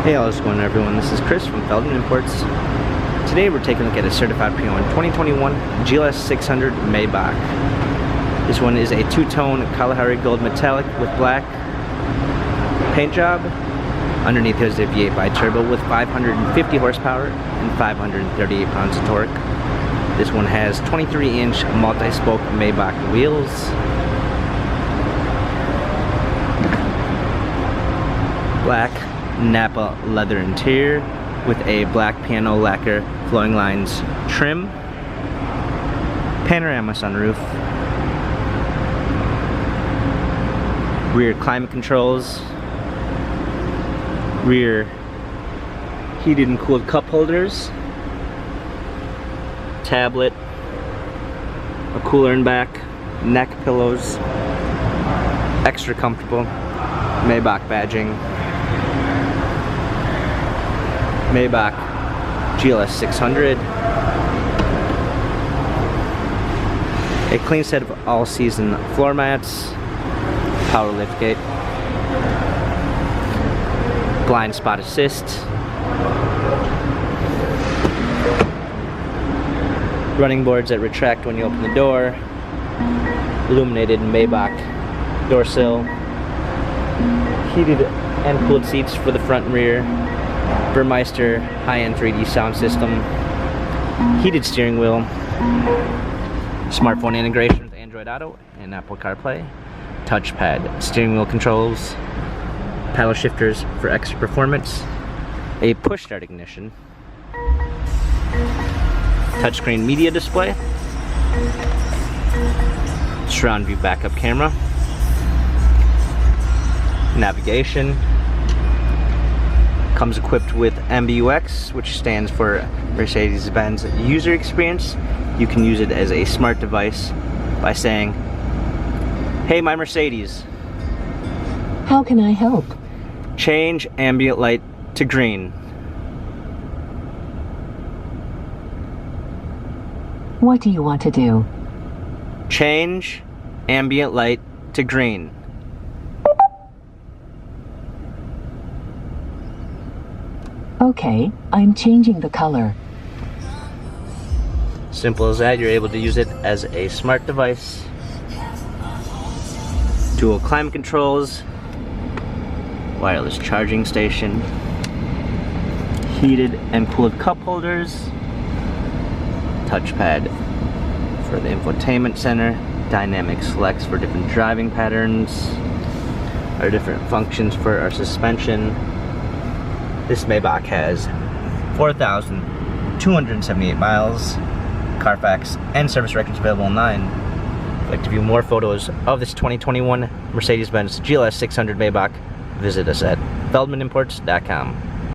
Hey, how's it going, everyone? This is Chris from Feldmann Imports. Today we're taking a look at a certified pre-owned 2021 GLS 600 Maybach. This one is a two-tone Kalahari gold metallic with black paint job. Underneath is a V8 bi-turbo with 550 horsepower and 538 pounds of torque. This one has 23-inch multi-spoke Maybach wheels. Black Napa leather interior with a black piano lacquer flowing lines trim. Panorama sunroof. Rear climate controls. Rear heated and cooled cup holders. Tablet. A cooler in back. Neck pillows. Extra comfortable. Maybach badging. Maybach GLS 600. A clean set of all-season floor mats. Power liftgate. Blind spot assist. Running boards that retract when you open the door. Illuminated Maybach door sill. Heated and cooled seats for the front and rear. Burmeister high-end 3D sound system, heated steering wheel, smartphone integration with Android Auto and Apple CarPlay, touchpad steering wheel controls, paddle shifters for extra performance, a push-start ignition, touchscreen media display, surround view backup camera, navigation. Comes equipped with MBUX, which stands for Mercedes-Benz User Experience. You can use it as a smart device by saying, "Hey, my Mercedes. How can I help? Change ambient light to green." What do you want to do? Change ambient light to green. Okay, I'm changing the color. Simple as that. You're able to use it as a smart device. Dual climate controls. Wireless charging station. Heated and cooled cup holders. Touchpad for the infotainment center. Dynamic selects for different driving patterns. Our different functions for our suspension. This Maybach has 4,278 miles, Carfax and service records available online. If you'd like to view more photos of this 2021 Mercedes-Benz GLS 600 Maybach, visit us at feldmanimports.com.